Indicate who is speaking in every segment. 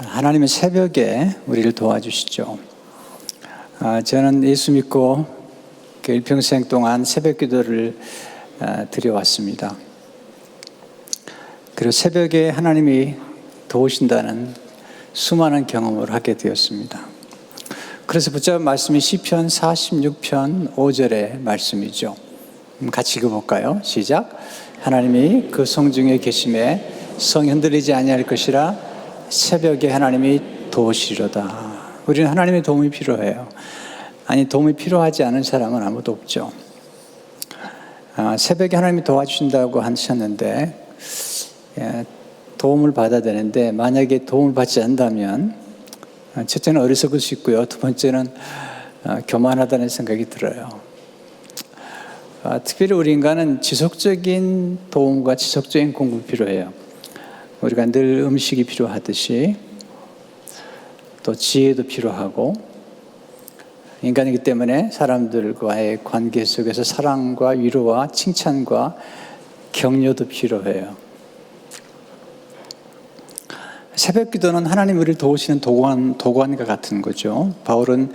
Speaker 1: 하나님은 새벽에 우리를 도와주시죠. 저는 예수 믿고 일평생 동안 새벽 기도를 드려왔습니다. 그리고 새벽에 하나님이 도우신다는 수많은 경험을 하게 되었습니다. 그래서 붙잡은 말씀이 시편 46편 5절의 말씀이죠. 같이 읽어볼까요? 시작. 하나님이 그 성 중에 계심에 성이 흔들리지 아니할 것이라 새벽에 하나님이 도우시리로다. 우리는 하나님의 도움이 필요해요. 아니, 도움이 필요하지 않은 사람은 아무도 없죠. 새벽에 하나님이 도와주신다고 하셨는데 도움을 받아야 되는데, 만약에 도움을 받지 않는다면 첫째는 어리석을 수 있고요, 두 번째는 교만하다는 생각이 들어요. 특별히 우리 인간은 지속적인 도움과 지속적인 공급이 필요해요. 우리가 늘 음식이 필요하듯이 또 지혜도 필요하고, 인간이기 때문에 사람들과의 관계 속에서 사랑과 위로와 칭찬과 격려도 필요해요. 새벽 기도는 하나님 우리를 도우시는 도관과 같은 거죠. 바울은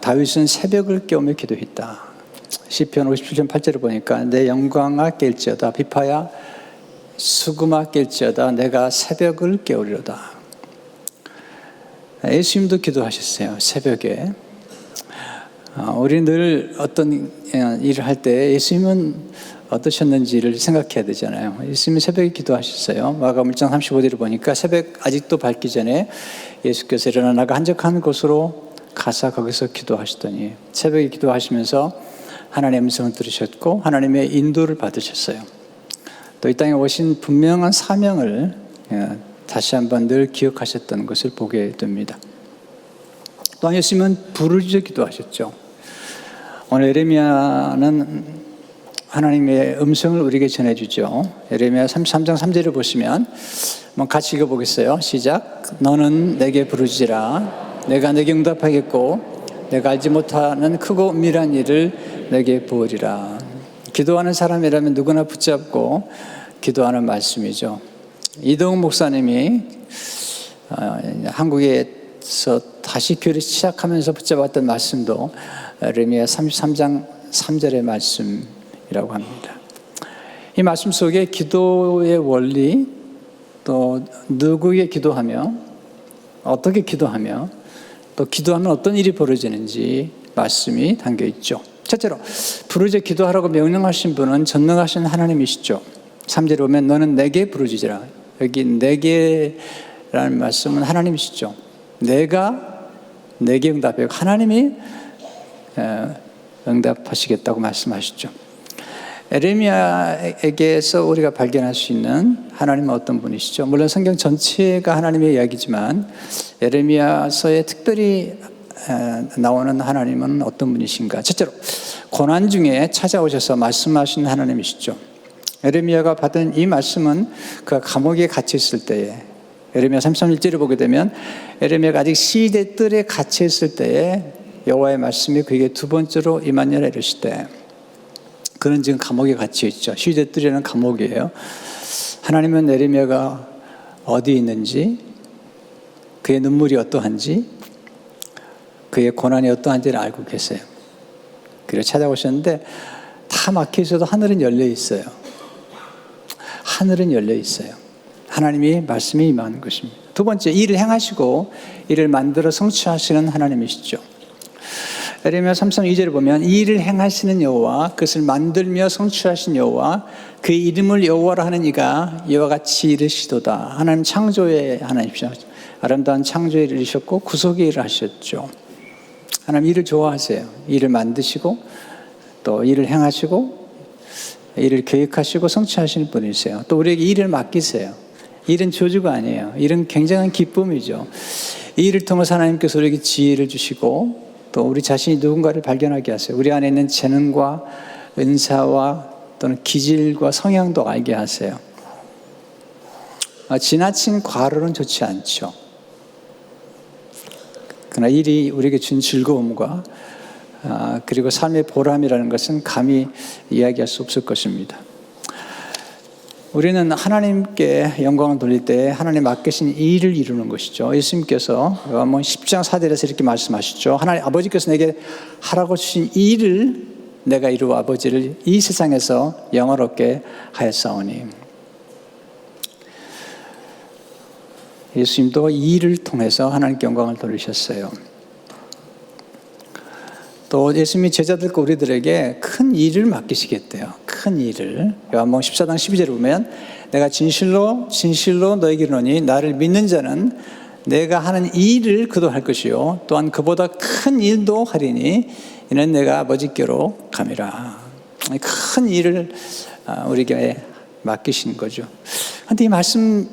Speaker 1: 다윗은 새벽을 깨우며 기도했다. 시편 57편 8절을 보니까 내 영광아 깰지어다, 비파야 수금아 깰지어다, 내가 새벽을 깨우리로다. 예수님도 기도하셨어요, 새벽에. 우리 늘 어떤 일을 할 때 예수님은 어떠셨는지를 생각해야 되잖아요. 예수님은 새벽에 기도하셨어요. 마가복음 1장 35절을 보니까 새벽 아직도 밝기 전에 예수께서 일어나 나가 한적한 곳으로 가서 거기서 기도하시더니, 새벽에 기도하시면서 하나님의 음성을 들으셨고 하나님의 인도를 받으셨어요. 또 이 땅에 오신 분명한 사명을 다시 한번 늘 기억하셨던 것을 보게 됩니다. 또한 예수님은 부르짖어 기도하셨죠. 오늘 예레미야는 하나님의 음성을 우리에게 전해주죠. 예레미야 33장 3절을 보시면 같이 읽어보겠어요. 시작. 너는 내게 부르짖으라. 내가 내게 응답하겠고 내가 알지 못하는 크고 은밀한 일을 내게 부으리라. 기도하는 사람이라면 누구나 붙잡고 기도하는 말씀이죠. 이동훈 목사님이 한국에서 다시 교회를 시작하면서 붙잡았던 말씀도 예레미야 33장 3절의 말씀이라고 합니다. 이 말씀 속에 기도의 원리, 또 누구에게 기도하며 어떻게 기도하며 또 기도하면 어떤 일이 벌어지는지 말씀이 담겨 있죠. 첫째로 부르짖어 기도하라고 명령하신 분은 전능하신 하나님이시죠. 3절에 보면 너는 내게 부르짖으라. 여기 내게라는 말씀은 하나님이시죠. 내가 내게 응답하고 하나님이 응답하시겠다고 말씀하시죠. 에레미야에게서 우리가 발견할 수 있는 하나님은 어떤 분이시죠? 물론 성경 전체가 하나님의 이야기지만 에레미야서에 특별히 나오는 하나님은 어떤 분이신가? 첫째로 고난 중에 찾아오셔서 말씀하신 하나님이시죠. 에레미야가 받은 이 말씀은 그가 감옥에 갇혀 있을 때에, 에레미야 33절을 보게 되면 에레미야가 아직 시대 뜰에 갇혀 있을 때에 여호와의 말씀이 그에게 두 번째로 임하니라 이르시되, 그는 지금 감옥에 갇혀 있죠. 시대 뜰에는 감옥이에요. 하나님은 에레미야가 어디 있는지, 그의 눈물이 어떠한지, 그의 고난이 어떠한지를 알고 계세요. 그래서 찾아오셨는데 다 막혀 있어도 하늘은 열려 있어요. 하늘은 열려 있어요. 하나님이 말씀이 임하는 것입니다. 두 번째, 일을 행하시고 일을 만들어 성취하시는 하나님이시죠. 에레미야 32절을 보면 이 일을 행하시는 여호와, 그것을 만들며 성취하신 여호와, 그의 이름을 여호와라 하는 이가 이와 같이 이르시도다. 하나님 창조의 하나님이시죠. 아름다운 창조의 일을 이루셨고 구속의 일을 하셨죠. 하나님 일을 좋아하세요. 일을 만드시고 또 일을 행하시고 일을 계획하시고 성취하시는 분이세요. 또 우리에게 일을 맡기세요. 일은 저주가 아니에요. 일은 굉장한 기쁨이죠. 이 일을 통해서 하나님께서 우리에게 지혜를 주시고 또 우리 자신이 누군가를 발견하게 하세요. 우리 안에 있는 재능과 은사와 또는 기질과 성향도 알게 하세요. 지나친 과로는 좋지 않죠. 그러나 일이 우리에게 준 즐거움과 그리고 삶의 보람이라는 것은 감히 이야기할 수 없을 것입니다. 우리는 하나님께 영광을 돌릴 때 하나님 맡기신 일을 이루는 것이죠. 예수님께서 요한복음 10장 4절에서 이렇게 말씀하시죠. 하나님 아버지께서 내게 하라고 주신 일을 내가 이루어 아버지를 이 세상에서 영화롭게 하였사오니. 예수님도 이 일을 통해서 하나님께 영광을 돌리셨어요. 또 예수님이 제자들과 우리들에게 큰 일을 맡기시겠대요. 큰 일을. 요한복음 14장 12절에 보면 내가 진실로 진실로 너에게 이르노니 나를 믿는 자는 내가 하는 이 일을 그도 할 것이요 또한 그보다 큰 일도 하리니 이는 내가 아버지께로 감이라. 큰 일을 우리에게 맡기신 거죠. 그런데 이 말씀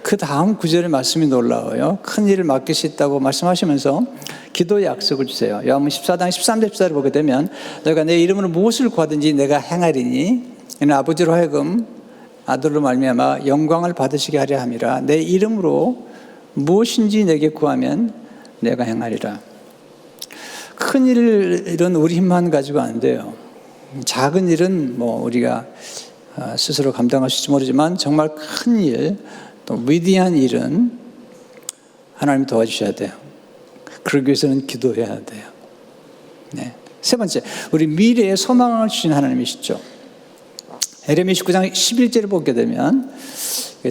Speaker 1: 그 다음 구절의 말씀이 놀라워요. 큰 일을 맡기셨다고 말씀하시면서 기도의 약속을 주세요. 요한복음 14장 13절 14절을 보게 되면 너희가 내 이름으로 무엇을 구하든지 내가 행하리니 이는 아버지로 하여금 아들로 말미암아 영광을 받으시게 하려 함이라. 내 이름으로 무엇인지 내게 구하면 내가 행하리라. 큰 일은 우리 힘만 가지고 안 돼요. 작은 일은 뭐 우리가 스스로 감당할 수 있을지 모르지만 정말 큰 일, 또 위대한 일은 하나님 도와주셔야 돼요. 그러기 위해서는 기도해야 돼요. 네. 세 번째, 우리 미래에 소망을 주신 하나님이시죠. 에레미야 19장 11절을 보게 되면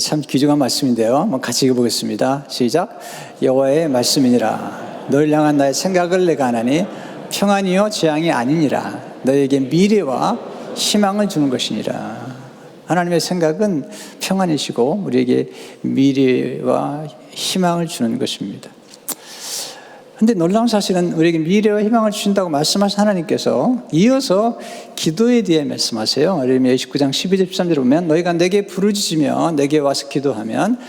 Speaker 1: 참 귀중한 말씀인데요. 한번 같이 읽어보겠습니다. 시작. 여호와의 말씀이니라. 너를 향한 나의 생각을 내가 하나니 평안이요 재앙이 아니니라. 너에게 미래와 희망을 주는 것이니라. 하나님의 생각은 평안이시고 우리에게 미래와 희망을 주는 것입니다. 그런데 놀라운 사실은 우리에게 미래와 희망을 주신다고 말씀하신 하나님께서 이어서 기도에 대해 말씀하세요. 에레미야 29장 12절 13절에 보면 너희가 내게 부르짖으며 내게 와서 기도하면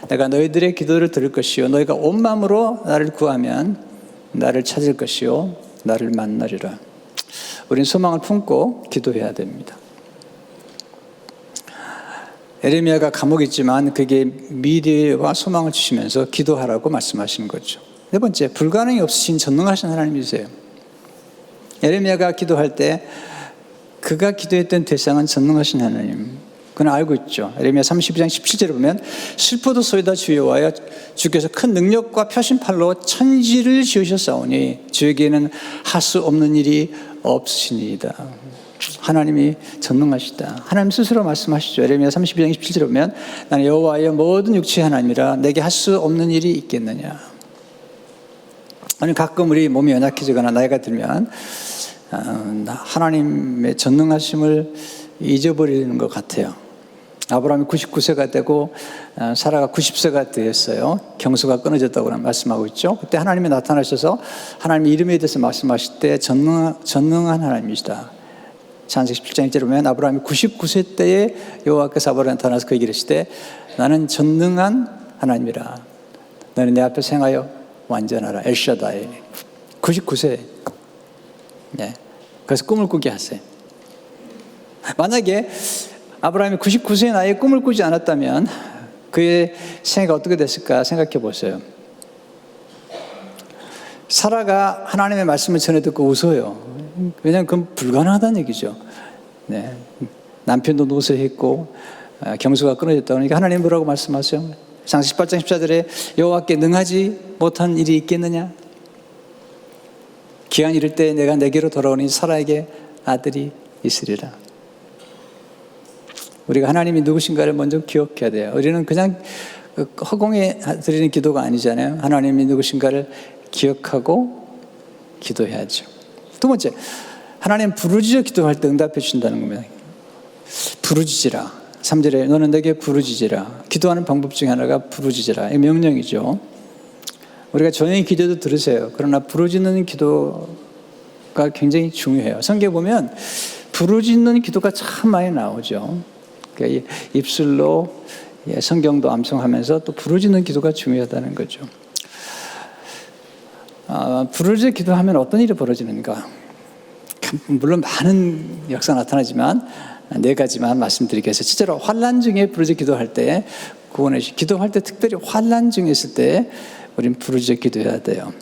Speaker 1: 내가 너희들의 기도를 들을 것이요 너희가 온 마음으로 나를 구하면 나를 찾을 것이요 나를 만나리라. 우리는 소망을 품고 기도해야 됩니다. 에레미야가 감옥에 있지만 그게 미래와 소망을 주시면서 기도하라고 말씀하신 거죠. 네 번째, 불가능이 없으신 전능하신 하나님이세요. 에레미야가 기도할 때 그가 기도했던 대상은 전능하신 하나님. 그는 알고 있죠. 에레미야 32장 17절에 보면 슬퍼도소이다 주여와여 주께서 큰 능력과 표심팔로 천지를 지으셨사오니 주에게는 할 수 없는 일이 없으시니이다. 하나님이 전능하시다. 하나님 스스로 말씀하시죠. 에레미야 32장 27절에 보면 나는 여호와여 모든 육체의 하나님이라 내게 할 수 없는 일이 있겠느냐. 아니 가끔 우리 몸이 연약해지거나 나이가 들면 하나님의 전능하심을 잊어버리는 것 같아요. 아브라함이 99세가 되고 사라가 90세가 되었어요. 경수가 끊어졌다고 말씀하고 있죠. 그때 하나님이 나타나셔서 하나님의 이름에 대해서 말씀하실 때 전능한 하나님이시다. 창세기 17장 1절에 보면 아브라함이 99세 때에 여호와께서 아브라함에 나타나서 그 얘기를 하시되 나는 전능한 하나님이라. 너는 내 앞에서 행하여 완전하라. 엘샤다이. 99세. 네. 그래서 꿈을 꾸게 하세요. 만약에 아브라함이 99세의 나이에 꿈을 꾸지 않았다면 그의 생애가 어떻게 됐을까 생각해 보세요. 사라가 하나님의 말씀을 전해 듣고 웃어요. 왜냐하면 그건 불가능하다는 얘기죠. 네. 남편도 노쇠했고 경수가 끊어졌다 그러니까 하나님 뭐라고 말씀하세요? 창세기 18장 14절에 여호와께 능하지 못한 일이 있겠느냐? 기한 이를 때 내가 내게로 돌아오니 사라에게 아들이 있으리라. 우리가 하나님이 누구신가를 먼저 기억해야 돼요. 우리는 그냥 허공에 드리는 기도가 아니잖아요. 하나님이 누구신가를 기억하고 기도해야죠. 두 번째, 하나님 부르짖어 기도할 때 응답해 주신다는 겁니다. 부르짖으라. 3절에 너는 내게 부르짖으라. 기도하는 방법 중에 하나가 부르짖으라. 이 명령이죠. 우리가 조용히 기도도 들으세요. 그러나 부르짖는 기도가 굉장히 중요해요. 성경에 보면 부르짖는 기도가 참 많이 나오죠. 그러니까 입술로 성경도 암송하면서 또 부르짖는 기도가 중요하다는 거죠. 부르짖어 기도하면 어떤 일이 벌어지는가? 물론 많은 역사 나타나지만 네 가지만 말씀드리겠습니다. 실제로 환난 중에 부르짖어 기도할 때 구원의 기도할 때 특별히 환난 중에 있을 때 우린 부르짖어 기도해야 돼요.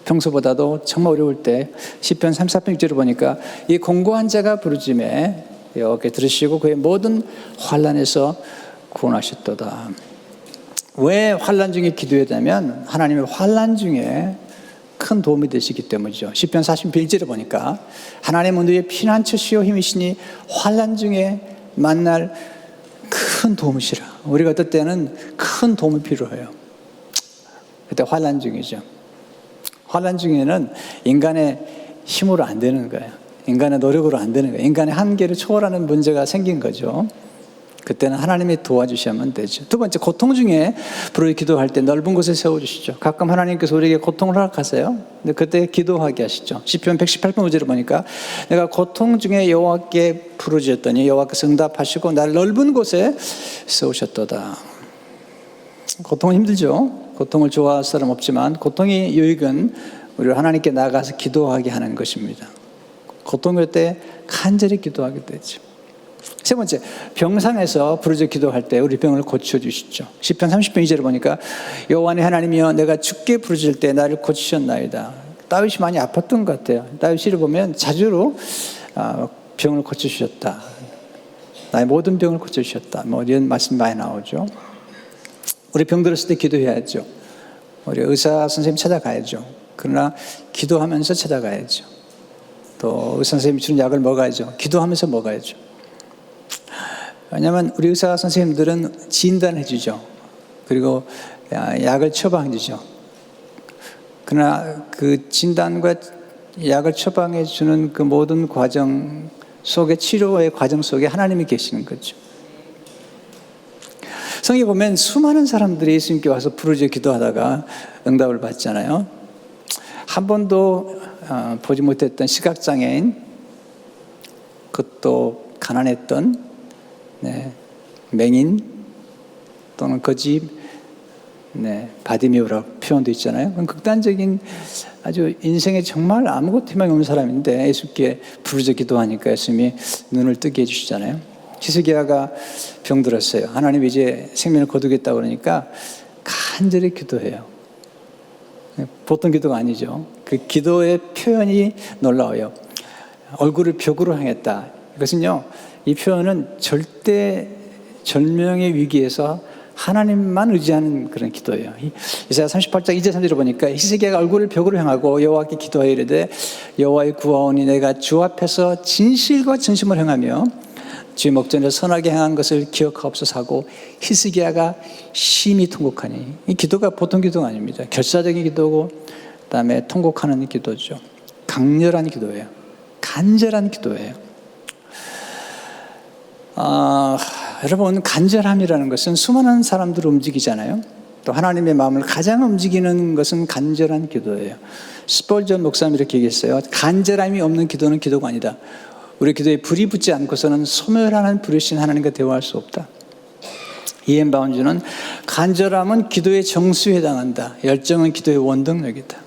Speaker 1: 평소보다도 정말 어려울 때 시편 34편 6절을 보니까 이 공고한 자가 부르짖음에 여호와께 들으시고 그의 모든 환난에서 구원하셨도다. 왜 환난 중에 기도해야 되냐면 하나님의 환난 중에 큰 도움이 되시기 때문이죠. 시편 41절에 보니까 하나님은 너의 피난처시요 힘이시니 환난 중에 만날 큰 도움이시라. 우리가 어떨 때는 큰 도움이 필요해요. 그때 환난 중이죠. 환난 중에는 인간의 힘으로 안 되는 거예요. 인간의 노력으로 안 되는 거예요. 인간의 한계를 초월하는 문제가 생긴 거죠. 그때는 하나님이 도와주시면 되죠. 두 번째, 고통 중에 부르짖어 기도할 때 넓은 곳에 세워주시죠. 가끔 하나님께서 우리에게 고통을 허락하세요. 근데 그때 기도하게 하시죠. 시편 118편 5절을 보니까 내가 고통 중에 여호와께 부르짖었더니 여호와께서 응답하시고 나를 넓은 곳에 세우셨도다. 고통은 힘들죠. 고통을 좋아할 사람 없지만 고통의 유익은 우리를 하나님께 나가서 기도하게 하는 것입니다. 고통일 때 간절히 기도하게 되죠. 세 번째, 병상에서 부르짖어 기도할 때 우리 병을 고쳐주시죠. 시편 30편 2절을 보니까 여호와의 하나님이여 내가 죽게 부르짖을 때 나를 고치셨나이다. 다윗이 많이 아팠던 것 같아요. 다윗 시를 보면 자주로 병을 고쳐주셨다. 나의 모든 병을 고쳐주셨다. 뭐 이런 말씀 많이 나오죠. 우리 병 들었을 때 기도해야죠. 우리 의사 선생님 찾아가야죠. 그러나 기도하면서 찾아가야죠. 또 의사 선생님이 주는 약을 먹어야죠. 기도하면서 먹어야죠. 왜냐하면 우리 의사 선생님들은 진단해 주죠. 그리고 약을 처방해 주죠. 그러나 그 진단과 약을 처방해 주는 그 모든 과정 속에, 치료의 과정 속에 하나님이 계시는 거죠. 성경에 보면 수많은 사람들이 예수님께 와서 부르짖어 기도하다가 응답을 받잖아요. 한 번도 보지 못했던 시각장애인, 그것도 가난했던 맹인 또는 거지 바디메오라고 표현도 있잖아요. 극단적인 아주 인생에 정말 아무것도 희망이 없는 사람인데 예수께 부르짖어 기도하니까 예수님이 눈을 뜨게 해주시잖아요. 히스기야가 병들었어요. 하나님 이제 생명을 거두겠다고 그러니까 간절히 기도해요. 보통 기도가 아니죠. 그 기도의 표현이 놀라워요. 얼굴을 벽으로 향했다. 이것은요, 이 표현은 절대 절명의 위기에서 하나님만 의지하는 그런 기도예요. 이사야 38장 2절 3절을 보니까 히스기야가 얼굴을 벽으로 향하고 여호와께 기도하여 이르되 여호와의 구하오니 내가 주 앞에서 진실과 진심을 행하며 주의 목전에 선하게 행한 것을 기억하옵소서 하고 히스기야가 심히 통곡하니, 이 기도가 보통 기도가 아닙니다. 결사적인 기도고 그다음에 통곡하는 기도죠. 강렬한 기도예요. 간절한 기도예요. 여러분, 간절함이라는 것은 수많은 사람들을 움직이잖아요. 또 하나님의 마음을 가장 움직이는 것은 간절한 기도예요. 스펄전 목사님이 이렇게 얘기했어요. 간절함이 없는 기도는 기도가 아니다. 우리 기도에 불이 붙지 않고서는 소멸하는 부르신 하나님과 대화할 수 없다. 이엔 바운즈는 간절함은 기도의 정수에 해당한다. 열정은 기도의 원동력이다.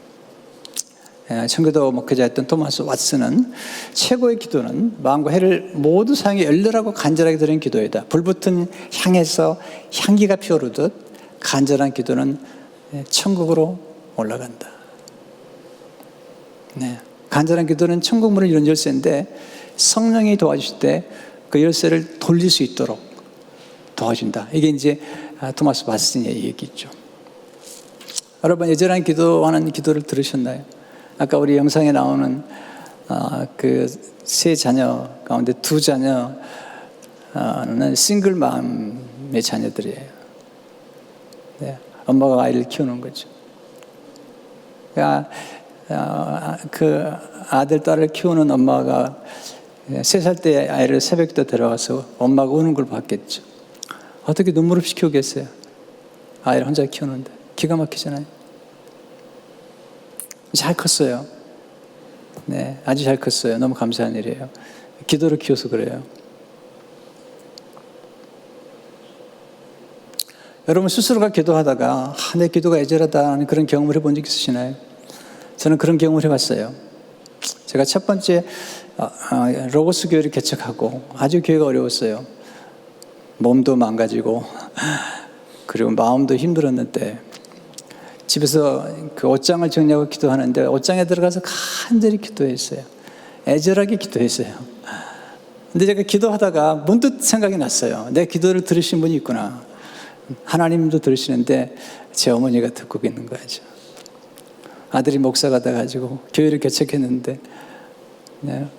Speaker 1: 청교도 목회자였던 토마스 왓슨은 최고의 기도는 마음과 혀를 모두 사용해 열렬하고 간절하게 드리는 기도이다. 불붙은 향에서 향기가 피어오르듯 간절한 기도는 천국으로 올라간다. 간절한 기도는 천국 문을 여는 열쇠인데 성령이 도와주실 때 그 열쇠를 돌릴 수 있도록 도와준다. 이게 이제 토마스 왓슨의 얘기죠. 여러분, 여전한 기도하는 기도를 들으셨나요? 아까 우리 영상에 나오는 그 세 자녀 가운데 두 자녀는 싱글맘의 자녀들이에요. 엄마가 아이를 키우는 거죠. 그러니까 그 아들, 딸을 키우는 엄마가 3살 때 아이를 새벽부터 데려와서 엄마가 우는 걸 봤겠죠. 어떻게 눈물 없이 키우겠어요? 아이를 혼자 키우는데. 기가 막히잖아요. 잘 컸어요. 아주 잘 컸어요. 너무 감사한 일이에요. 기도로 키워서 그래요. 여러분 스스로가 기도하다가 내 기도가 애절하다는 그런 경험을 해본 적 있으시나요? 저는 그런 경험을 해봤어요. 제가 첫 번째 로고스 교회를 개척하고 아주 교회가 어려웠어요. 몸도 망가지고 그리고 마음도 힘들었는데 집에서 그 옷장을 정리하고 기도하는데 옷장에 들어가서 간절히 기도했어요. 애절하게 기도했어요. 근데 제가 기도하다가 문득 생각이 났어요. 내 기도를 들으신 분이 있구나. 하나님도 들으시는데 제 어머니가 듣고 있는 거죠. 아들이 목사가 돼가지고 교회를 개척했는데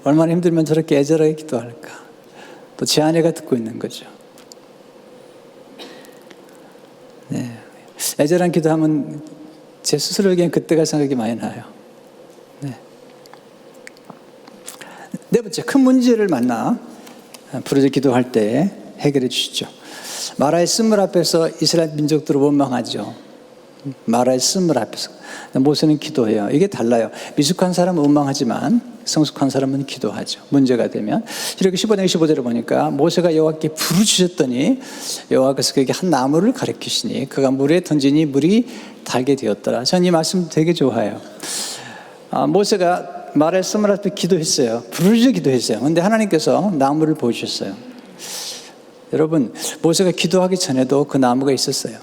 Speaker 1: 얼마나 힘들면 저렇게 애절하게 기도할까. 또 제 아내가 듣고 있는 거죠. 애절한 기도하면 제 스스로에겐 그때가 생각이 많이 나요. 네 번째, 큰 문제를 만나 부르짖어 기도할 때 해결해 주시죠. 마라의 쓴물 앞에서 이스라엘 민족들을 원망하죠. 마라의 쓴물 앞에서. 모세는 기도해요. 이게 달라요. 미숙한 사람은 원망하지만 성숙한 사람은 기도하죠. 문제가 되면. 이렇게 15장 25절을 보니까 모세가 여호와께 부르짖었더니 여호와께서 그에게 한 나무를 가리키시니 그가 물에 던지니 물이 달게 되었더라. 전 이 말씀 되게 좋아해요. 모세가 마라의 쓴물 앞에 기도했어요. 부르짖어 기도했어요. 그런데 하나님께서 나무를 보여주셨어요. 여러분, 모세가 기도하기 전에도 그 나무가 있었어요.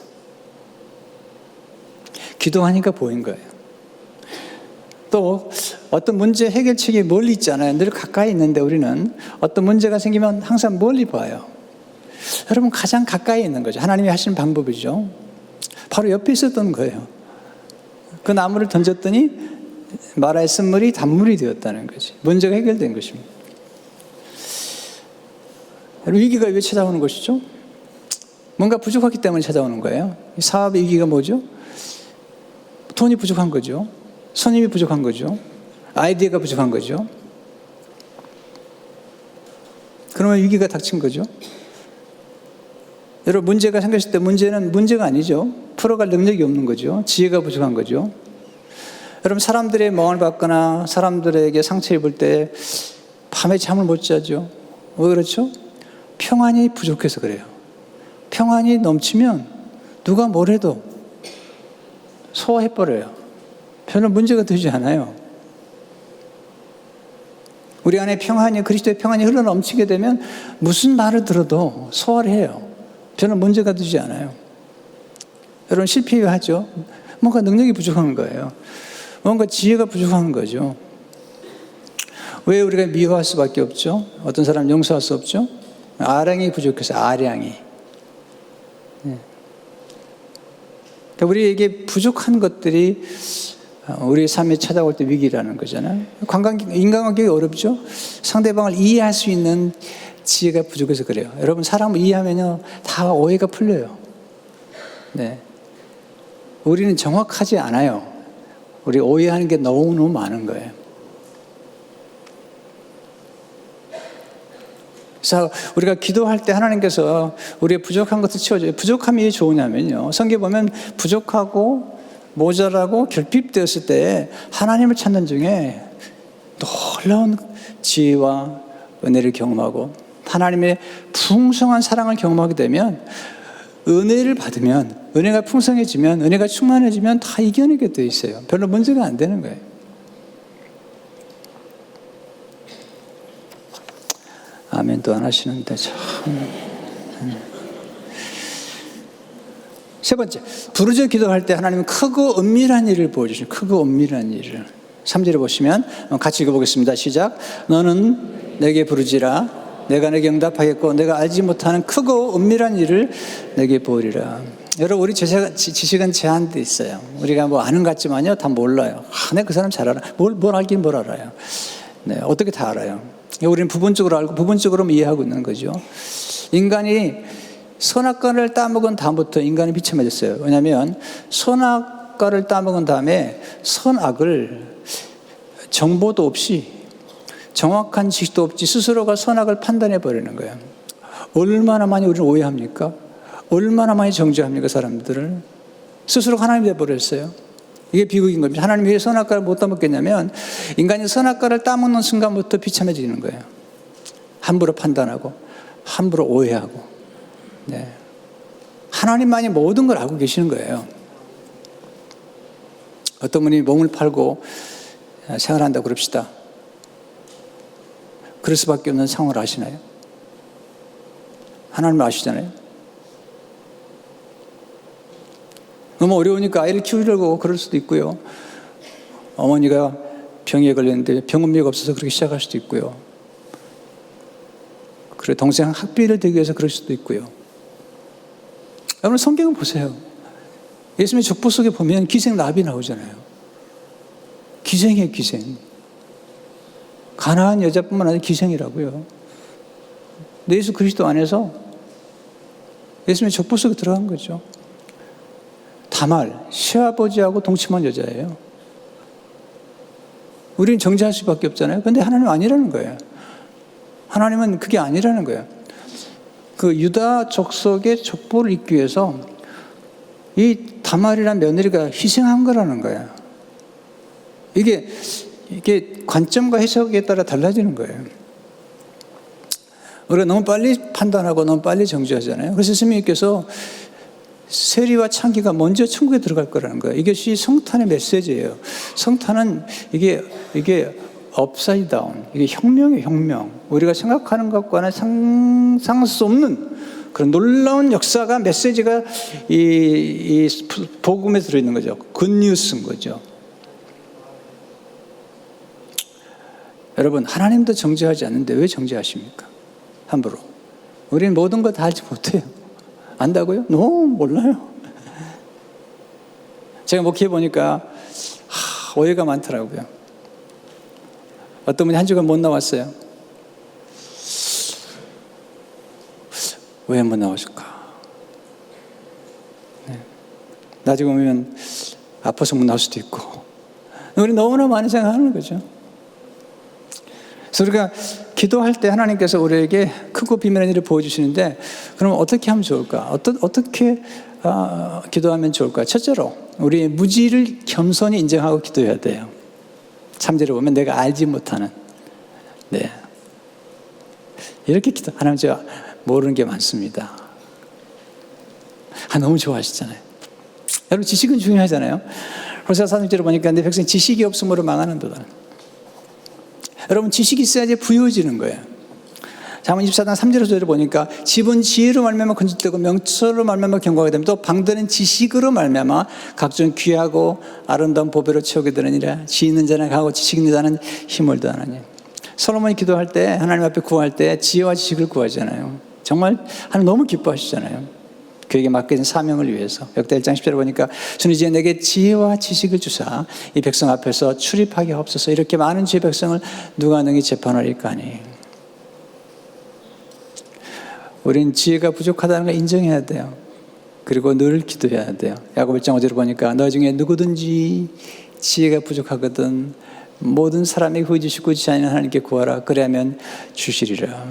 Speaker 1: 기도하니까 보인 거예요. 또 어떤 문제 해결책이 멀리 있잖아요. 늘 가까이 있는데 우리는 어떤 문제가 생기면 항상 멀리 봐요. 여러분, 가장 가까이 있는 거죠. 하나님이 하시는 방법이죠. 바로 옆에 있었던 거예요. 그 나무를 던졌더니 마라의 쓴물이 단물이 되었다는 거지. 문제가 해결된 것입니다. 위기가 왜 찾아오는 것이죠? 뭔가 부족하기 때문에 찾아오는 거예요. 사업의 위기가 뭐죠? 돈이 부족한 거죠. 손님이 부족한 거죠. 아이디어가 부족한 거죠. 그러면 위기가 닥친 거죠. 여러분, 문제가 생겼을 때 문제는 문제가 아니죠. 풀어갈 능력이 없는 거죠. 지혜가 부족한 거죠. 여러분, 사람들의 멍을 받거나 사람들에게 상처 입을 때 밤에 잠을 못 자죠. 왜 그렇죠? 평안이 부족해서 그래요. 평안이 넘치면 누가 뭘 해도 소화해버려요. 별로 문제가 되지 않아요. 우리 안에 평안이, 그리스도의 평안이 흘러넘치게 되면 무슨 말을 들어도 소화를 해요. 별로 문제가 되지 않아요. 여러분, 실패하죠? 뭔가 능력이 부족한 거예요. 뭔가 지혜가 부족한 거죠. 왜 우리가 미워할 수밖에 없죠? 어떤 사람 용서할 수 없죠? 아량이 부족해서, 아량이. 우리에게 부족한 것들이 우리 삶에 찾아올 때 위기라는 거잖아요. 인간관계가 어렵죠? 상대방을 이해할 수 있는 지혜가 부족해서 그래요. 여러분, 사람을 이해하면요, 다 오해가 풀려요. 우리는 정확하지 않아요. 우리 오해하는 게 너무너무 많은 거예요. 그래서 우리가 기도할 때 하나님께서 우리의 부족한 것을 채워줘요. 부족함이 왜 좋으냐면요, 성경에 보면 부족하고 모자라고 결핍되었을 때 하나님을 찾는 중에 놀라운 지혜와 은혜를 경험하고 하나님의 풍성한 사랑을 경험하게 되면, 은혜를 받으면, 은혜가 풍성해지면, 은혜가 충만해지면 다 이겨내게 돼 있어요. 별로 문제가 안 되는 거예요. 아멘도 안 하시는데 참. 세 번째, 부르짖어 기도할 때 하나님은 크고 은밀한 일을 보여주시죠. 크고 은밀한 일을. 3절에 보시면 같이 읽어보겠습니다. 시작. 너는 내게 부르짖으라. 내가 내게 응답하겠고 내가 알지 못하는 크고 은밀한 일을 내게 보이리라. 여러분, 우리 지식은 제한돼 있어요. 우리가 뭐 아는 것 같지만요, 다 몰라요. 내가 그 사람 잘 알아. 뭘 알긴 뭘 알아요. 어떻게 다 알아요. 우리는 부분적으로 알고 부분적으로 이해하고 있는 거죠. 인간이 선악과를 따먹은 다음부터 인간이 비참해졌어요. 왜냐하면 선악과를 따먹은 다음에 선악을 정보도 없이, 정확한 지식도 없이 스스로가 선악을 판단해 버리는 거예요. 얼마나 많이 우리는 오해합니까? 얼마나 많이 정죄합니까? 사람들을 스스로 하나님 되어버렸어요. 이게 비극인 겁니다. 하나님이 왜 선악과를 못 따먹겠냐면, 인간이 선악과를 따먹는 순간부터 비참해지는 거예요. 함부로 판단하고 함부로 오해하고. 하나님만이 모든 걸 알고 계시는 거예요. 어떤 분이 몸을 팔고 생활한다고 그럽시다. 그럴 수밖에 없는 상황을 아시나요? 하나님 아시잖아요. 너무 어려우니까 아이를 키우려고 그럴 수도 있고요. 어머니가 병에 걸렸는데 병원비가 없어서 그렇게 시작할 수도 있고요. 그리고 동생 학비를 대기 위해서 그럴 수도 있고요. 여러분 성경을 보세요. 예수님의 족보 속에 보면 기생 라비 나오잖아요. 기생이에요, 기생. 가난한 여자뿐만 아니라 기생이라고요. 근데 예수 그리스도 안에서 예수님의 족보 속에 들어간 거죠. 다말, 시아버지하고 동침한 여자예요. 우리는 정죄할 수밖에 없잖아요. 그런데 하나님은 아니라는 거예요. 하나님은 그게 아니라는 거예요. 그 유다 족속의 족보를 잇기 위해서 이 다말이라는 며느리가 희생한 거라는 거예요. 이게 관점과 해석에 따라 달라지는 거예요. 우리가 너무 빨리 판단하고 너무 빨리 정죄하잖아요. 그래서 스님께서 세리와 창기가 먼저 천국에 들어갈 거라는 거예요. 이것이 성탄의 메시지예요. 성탄은 이게 업사이드 다운, 이게 혁명이에요, 혁명. 우리가 생각하는 것과는 상상할 수 없는 그런 놀라운 역사가, 메시지가 이 복음에 들어있는 거죠. 굿뉴스인 거죠. 여러분, 하나님도 정죄하지 않는데 왜 정죄하십니까? 함부로. 우리는 모든 걸 다 알지 못해요. 안다고요? 몰라요. 제가 목회해 보니까 오해가 많더라고요. 어떤 분이 한 주간 못 나왔어요. 왜 못 나오실까? 네. 나중에 오면 아파서 못 나올 수도 있고. 우리 너무나 많이 생각하는 거죠. 그래서 우리가 기도할 때 하나님께서 우리에게 크고 비밀한 일을 보여주시는데, 그럼 어떻게 하면 좋을까? 어떻게 기도하면 좋을까? 첫째로 우리의 무지를 겸손히 인정하고 기도해야 돼요. 3절에 보면 내가 알지 못하는, 네, 이렇게 기도. 하나님 제가 모르는 게 많습니다. 너무 좋아하시잖아요. 여러분 지식은 중요하잖아요. 호세아 4절에 보니까 내 백성이 지식이 없음으로 망하는도다. 여러분 지식이 있어야지 부유해지는 거예요. 잠언 24장 3절에 보니까 집은 지혜로 말미암아 건축되고 명철로 말미암아 견고하게 되면 또 방들은 지식으로 말미암아 각종 귀하고 아름다운 보배로 채우게 되느니라. 지혜 있는 자는 강하고 지식 있는 자는 힘을 더하나니. 솔로몬이 기도할 때, 하나님 앞에 구할 때 지혜와 지식을 구하잖아요. 정말 하나님 너무 기뻐하시잖아요. 그에게 맡겨진 사명을 위해서. 역대 1장 10절에 보니까 주님 이제 내게 지혜와 지식을 주사 이 백성 앞에서 출입하게 하옵소서. 이렇게 많은 주의 백성을 누가 능히 재판하리까 하니. 우린 지혜가 부족하다는 걸 인정해야 돼요. 그리고 늘 기도해야 돼요. 야고보 1장 5절에 보니까 너 중에 누구든지 지혜가 부족하거든 모든 사람에게 후지시고 지지 않는 하나님께 구하라. 그래야면 주시리라.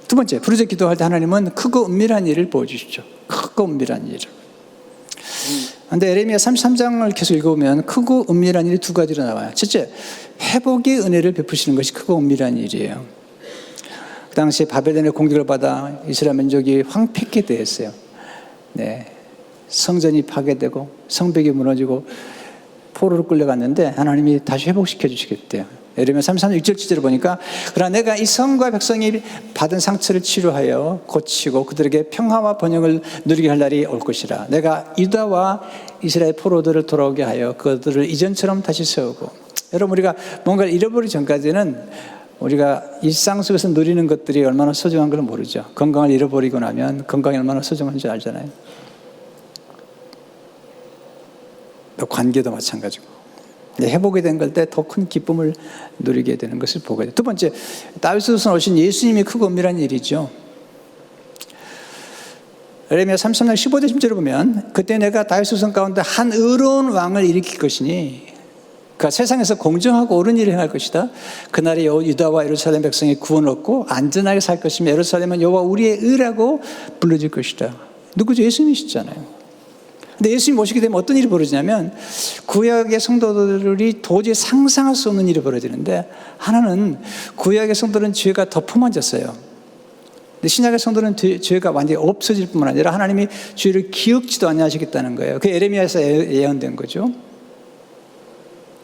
Speaker 1: 두 번째, 부르짖어 기도할 때 하나님은 크고 은밀한 일을 보여주시죠. 크고 은밀한 일을. 그런데 에레미야 33장을 계속 읽어보면 크고 은밀한 일이 두 가지로 나와요. 첫째, 회복의 은혜를 베푸시는 것이 크고 은밀한 일이에요. 그 당시에 바벨론의 공격을 받아 이스라엘 민족이 황폐케 되었어요. 네, 성전이 파괴되고 성벽이 무너지고 포로로 끌려갔는데 하나님이 다시 회복시켜 주시겠대요. 에레미야 33장 6절 7절을 보니까 그러나 내가 이 성과 백성이 받은 상처를 치료하여 고치고 그들에게 평화와 번영을 누리게 할 날이 올 것이라. 내가 유다와 이스라엘 포로들을 돌아오게 하여 그들을 이전처럼 다시 세우고. 여러분 우리가 뭔가를 잃어버리기 전까지는 우리가 일상 속에서 누리는 것들이 얼마나 소중한 걸 모르죠. 건강을 잃어버리고 나면 건강이 얼마나 소중한지 알잖아요. 또 관계도 마찬가지고. 회복이 된 걸 때 더 큰 기쁨을 누리게 되는 것을 보게 돼요. 두 번째, 다윗에서 오신 예수님이 크고 은밀한 일이죠. 에레미야 33장 15절 10절을 보면 그때 내가 다윗 후손 가운데 한 의로운 왕을 일으킬 것이니 그가 세상에서 공정하고 옳은 일을 행할 것이다. 그날에 유다와 예루살렘 백성이 구원을 얻고 안전하게 살 것이며 예루살렘은 여호와 우리의 의라고 불러질 것이다. 누구죠? 예수님이시잖아요. 근데 예수님 모시게 되면 어떤 일이 벌어지냐면 구약의 성도들이 도저히 상상할 수 없는 일이 벌어지는데 하나는 구약의 성도들은 죄가 덮어만졌어요. 근데 신약의 성도는 죄가 완전히 없어질 뿐만 아니라 하나님이 죄를 기억지도 아니하시겠다는 거예요. 그게 에레미야에서 예언된 거죠.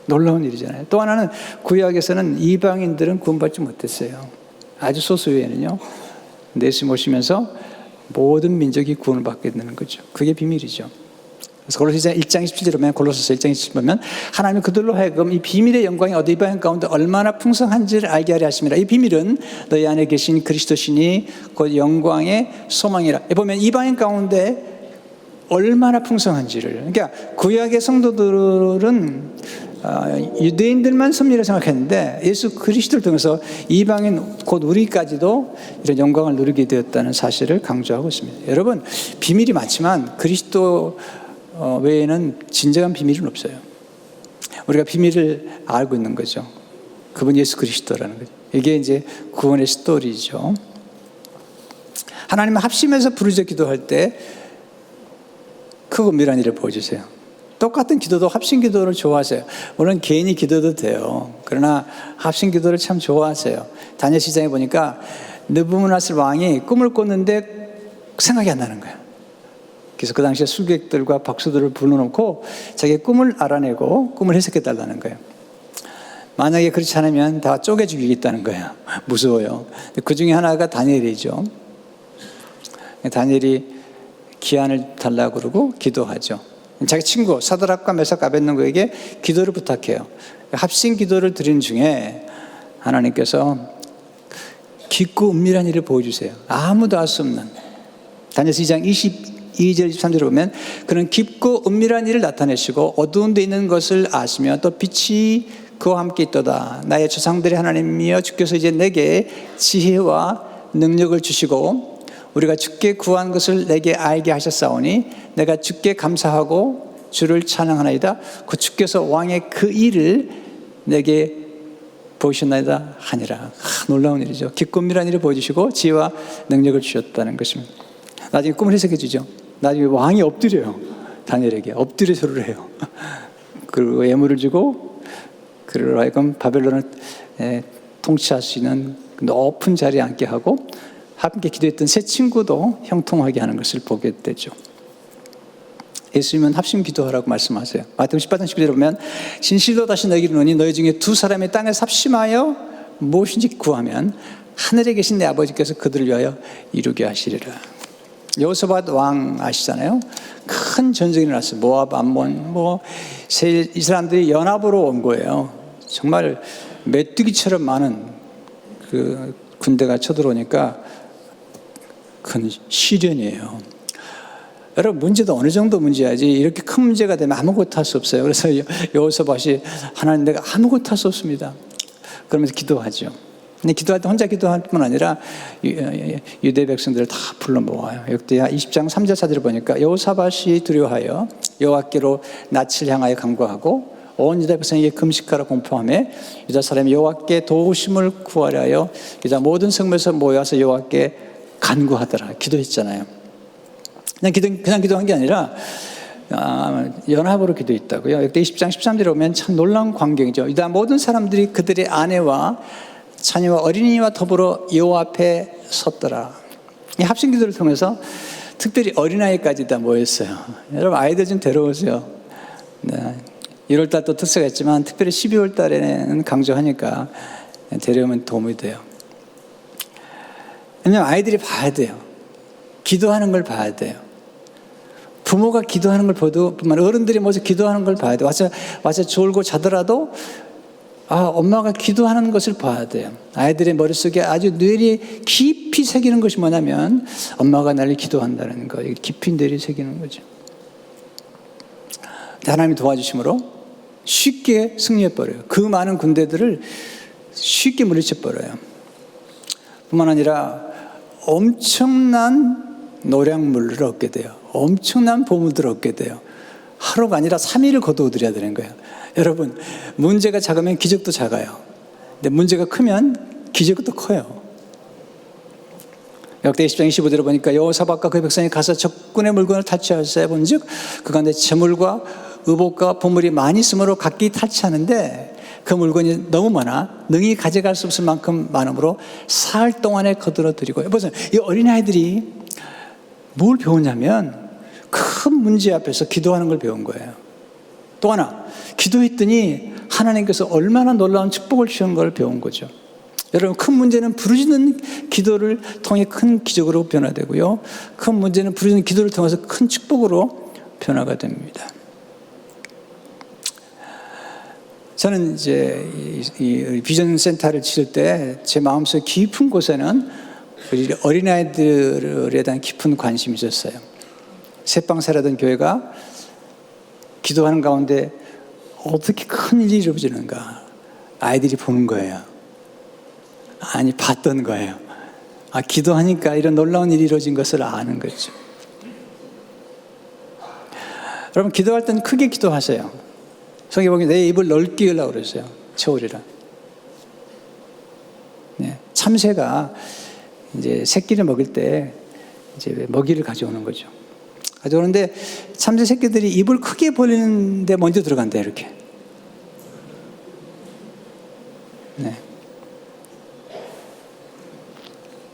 Speaker 1: 놀라운 일이잖아요. 또 하나는 구약에서는 이방인들은 구원받지 못했어요. 아주 소수 외에는요. 근데 예수님 오시면서 모든 민족이 구원을 받게 되는 거죠. 그게 비밀이죠. 그래서 골로새서 1장 27절에 보면, 골로새서 1장 27절 보면 하나님이 그들로 하여금 이 비밀의 영광이 어디 이방 가운데 얼마나 풍성한지를 알게 하려 하심이라. 이 비밀은 너희 안에 계신 그리스도시니 곧 영광의 소망이라. 보면 이방인 가운데 얼마나 풍성한지를. 그러니까 구약의 성도들은 유대인들만 섭리를 생각했는데 예수 그리스도를 통해서 이방인 곧 우리까지도 이런 영광을 누리게 되었다는 사실을 강조하고 있습니다. 여러분, 비밀이 많지만 그리스도 외에는 진정한 비밀은 없어요. 우리가 비밀을 알고 있는 거죠. 그분 예수 그리스도라는 거죠. 이게 이제 구원의 스토리죠. 하나님은 합심해서 부르짖어 기도할 때 크고 은밀한 일을 보여주세요. 똑같은 기도도 합심 기도를 좋아하세요. 물론 개인이 기도도 돼요. 그러나 합심 기도를 참 좋아하세요. 다니엘 시장에 보니까 느부갓네살 왕이 꿈을 꿨는데 생각이 안 나는 거예요. 그래서 그 당시에 술객들과 박수들을 불러놓고 자기의 꿈을 알아내고 꿈을 해석해 달라는 거예요. 만약에 그렇지 않으면 다 쪼개 죽이겠다는 거예요. 무서워요. 그 중에 하나가 다니엘이죠. 다니엘이 기한을 달라고 그러고 기도하죠. 자기 친구 사드락과 메삭 아벳느고에게 기도를 부탁해요. 합심 기도를 드린 중에 하나님께서 깊고 은밀한 일을 보여주세요. 아무도 알 수 없는. 다니엘서 2장 22절 23절을 보면 그는 깊고 은밀한 일을 나타내시고 어두운 데 있는 것을 아시며 또 빛이 그와 함께 있도다. 나의 조상들의 하나님이여 주께서 이제 내게 지혜와 능력을 주시고 우리가 주께 구한 것을 내게 알게 하셨사오니 내가 주께 감사하고 주를 찬양하나이다. 그 주께서 왕의 그 일을 내게 보이셨나이다 하니라. 놀라운 일이죠. 깊고 은밀한 일을 보여주시고 지혜와 능력을 주셨다는 것입니다. 나중에 꿈을 해석해 주죠. 나중에 왕이 엎드려요. 다니엘에게 엎드려 절을 해요. 그리고 예물을 주고 그를 하여금 바벨론을 통치할 수 있는 높은 자리에 앉게 하고 함께 기도했던 세 친구도 형통하게 하는 것을 보게 되죠. 예수님은 합심 기도하라고 말씀하세요. 마태복음 18장 19절에 보면 진실로 다시 너희에게 이르노니 너희 중에 두 사람이 땅에서 합심하여 무엇인지 구하면 하늘에 계신 내 아버지께서 그들을 위하여 이루게 하시리라. 여호사밧 왕 아시잖아요. 큰 전쟁이 일어났어요. 모압, 암몬, 이 사람들이 연합으로 온 거예요. 정말 메뚜기처럼 많은 그 군대가 쳐들어오니까 큰 시련이에요. 여러분, 문제도 어느 정도 문제야지 이렇게 큰 문제가 되면 아무것도 할 수 없어요. 그래서 여호사밧이 하나님 내가 아무것도 할 수 없습니다. 그러면서 기도하죠. 근데 기도할 때 혼자 기도할 뿐 아니라 유대 백성들을 다 불러 모아요. 역대하 20장 3절 4절을 보니까 여호사밧이 두려워하여 여호와께로 낯을 향하여 간구하고 온 유다 백성에게 금식하라 공포하며 유다 사람이 여호와께 도우심을 구하려 하여 유다 모든 성읍에서 모여서 여호와께 간구하더라. 기도했잖아요. 그냥 기도한 게 아니라 연합으로 기도했다고요. 역대 20장 13절에 보면 참 놀라운 광경이죠. 유다 모든 사람들이 그들의 아내와 자녀와 어린이와 더불어 여호와 앞에 섰더라. 이 합심 기도를 통해서 특별히 어린아이까지 다 모였어요. 여러분, 아이들 좀 데려오세요. 네. 1월 달도 특수가 있지만 특별히 12월 달에는 강조하니까 데려오면 도움이 돼요. 왜냐하면 아이들이 봐야 돼요. 기도하는 걸 봐야 돼요. 부모가 기도하는 걸 봐도 어른들이 먼저 기도하는 걸 봐야 돼요. 와서 졸고 자더라도 엄마가 기도하는 것을 봐야 돼요. 아이들의 머릿속에 아주 뇌리 깊이 새기는 것이 뭐냐면 엄마가 나를 기도한다는 거, 깊이 뇌리 새기는 거죠. 하나님이 도와주심으로 쉽게 승리해버려요. 그 많은 군대들을 쉽게 물리쳐버려요. 뿐만 아니라 엄청난 노량물을 얻게 돼요. 엄청난 보물들을 얻게 돼요. 하루가 아니라 3일을 거두어들여야 되는 거예요. 여러분, 문제가 작으면 기적도 작아요. 근데 문제가 크면 기적도 커요. 역대 20장 25절에 보니까 여호사밧과 그 백성이 가서 적군의 물건을 탈취하였어야 본즉 그 가운데 재물과 의복과 보물이 많이 있으므로 각기 탈취하는데 그 물건이 너무 많아 능히 가져갈 수 없을 만큼 많으므로 사흘 동안에 거들어들이고. 보세요, 이 어린아이들이 뭘 배우냐면 큰 문제 앞에서 기도하는 걸 배운 거예요. 또 하나, 기도했더니 하나님께서 얼마나 놀라운 축복을 주신 걸 배운 거죠. 여러분, 큰 문제는 부르짖는 기도를 통해 큰 기적으로 변화되고요, 큰 문제는 부르짖는 기도를 통해서 큰 축복으로 변화가 됩니다. 저는 이제 이 비전 센터를 치를 때 제 마음속 깊은 곳에는 우리 어린아이들에 대한 깊은 관심이 있었어요. 새빵 살아던 교회가 기도하는 가운데 어떻게 큰 일이 이루어지는가 아이들이 보는 거예요. 아니 봤던 거예요. 아, 기도하니까 이런 놀라운 일이 이루어진 것을 아는 거죠. 여러분, 기도할 땐 크게 기도하세요. 성경에 보면 내 입을 넓게 열라고 그랬어요. 채우리라. 네, 참새가 이제 새끼를 먹일 때 이제 먹이를 가져오는 거죠. 가져오는데 참새 새끼들이 입을 크게 벌리는데 먼저 들어간대요, 이렇게. 네.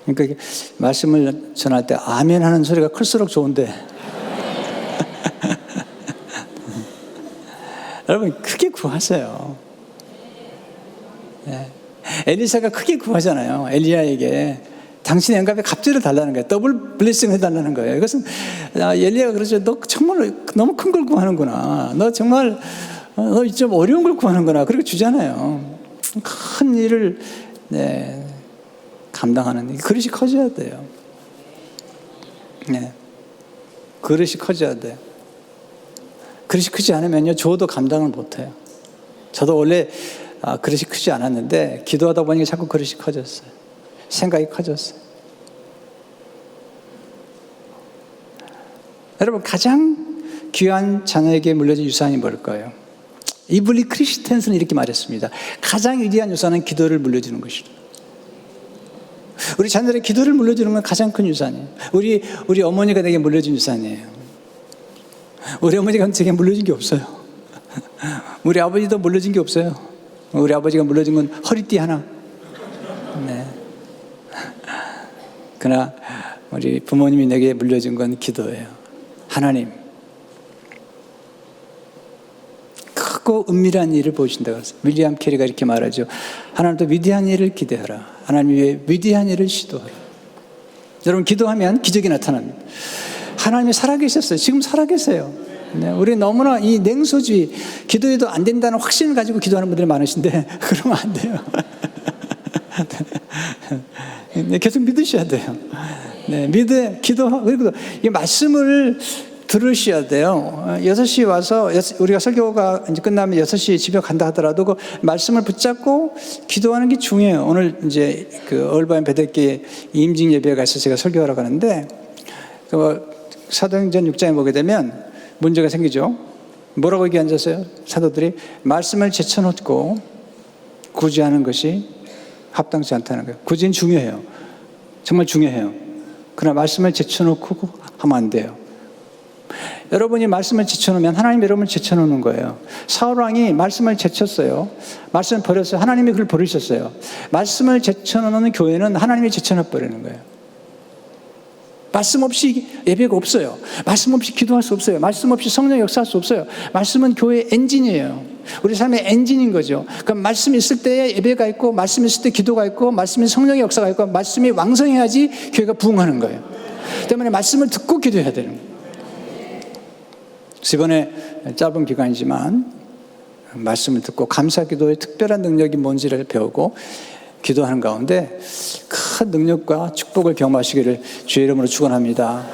Speaker 1: 그러니까 이게 말씀을 전할 때 아멘 하는 소리가 클수록 좋은데 여러분 크게 구하세요. 네. 엘리사가 크게 구하잖아요. 엘리야에게 당신의 영감에 갑절을 달라는 거예요. 더블 블레싱을 해달라는 거예요. 이것은 엘리야가 그러죠. 너 정말 너무 큰 걸 구하는구나. 너 정말 너 좀 어려운 걸 구하는구나. 그렇게 주잖아요. 큰 일을 네, 감당하는 그릇이 커져야 돼요. 네. 그릇이 커져야 돼요. 그릇이 크지 않으면요, 줘도 감당을 못해요. 저도 원래 그릇이 크지 않았는데 기도하다 보니까 자꾸 그릇이 커졌어요. 생각이 커졌어요. 여러분, 가장 귀한 자녀에게 물려진 유산이 뭘까요? 이블리 크리스텐스는 이렇게 말했습니다. 가장 위대한 유산은 기도를 물려주는 것이다. 우리 자녀들의 기도를 물려주는 건 가장 큰 유산이에요. 우리 어머니가 내게 물려준 유산이에요. 우리 어머니가 제게 물려준 게 없어요. 우리 아버지도 물려준 게 없어요. 우리 아버지가 물려준 건 허리띠 하나. 네. 그러나 우리 부모님이 내게 물려준 건 기도예요. 하나님, 크고 은밀한 일을 보신다고 했어요. 윌리엄 캐리가 이렇게 말하죠. 하나님도 위대한 일을 기대하라. 하나님 위해 위대한 일을 시도하라. 여러분, 기도하면 기적이 나타납니다. 하나님이 살아계셨어요. 지금 살아계세요. 네, 우리 너무나 이 냉소주의, 기도해도 안 된다는 확신을 가지고 기도하는 분들이 많으신데 그러면 안 돼요. 네, 계속 믿으셔야 돼요. 네, 기도하고, 그리고 이 말씀을 들으셔야 돼요. 6시 와서, 우리가 설교가 이제 끝나면 6시 집에 간다 하더라도 그 말씀을 붙잡고 기도하는 게 중요해요. 오늘 이제 그 얼바인 베델기 임직 예배에 가서 제가 설교하러 가는데, 사도행전 6장에 보게 되면 문제가 생기죠. 뭐라고 얘기하셨어요? 사도들이 말씀을 제쳐놓고 구제하는 것이 합당치 않다는 거예요. 구제는 중요해요. 정말 중요해요. 그러나 말씀을 제쳐놓고 하면 안 돼요. 여러분이 말씀을 제쳐놓으면 하나님이 여러분을 제쳐놓는 거예요. 사울왕이 말씀을 제쳤어요. 말씀을 버렸어요. 하나님이 그걸 버리셨어요. 말씀을 제쳐놓는 교회는 하나님이 제쳐놔버리는 거예요. 말씀 없이 예배가 없어요. 말씀 없이 기도할 수 없어요. 말씀 없이 성령 역사할 수 없어요. 말씀은 교회의 엔진이에요. 우리 삶의 엔진인 거죠. 그러니까 말씀이 있을 때에 예배가 있고, 말씀이 있을 때 기도가 있고, 말씀이 성령의 역사가 있고, 말씀이 왕성해야지 교회가 부흥하는 거예요. 때문에 말씀을 듣고 기도해야 되는 거예요. 이번에 짧은 기간이지만 말씀을 듣고 감사기도의 특별한 능력이 뭔지를 배우고 기도하는 가운데 큰 능력과 축복을 경험하시기를 주의 이름으로 축원합니다.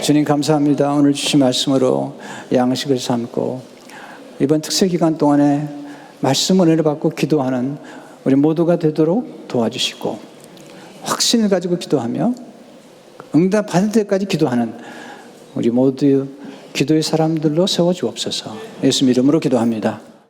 Speaker 1: 주님 감사합니다. 오늘 주신 말씀으로 양식을 삼고 이번 특세 기간 동안에 말씀 은혜를 받고 기도하는 우리 모두가 되도록 도와주시고, 확신을 가지고 기도하며 응답 받을 때까지 기도하는 우리 모두 기도의 사람들로 세워주옵소서. 예수님 이름으로 기도합니다.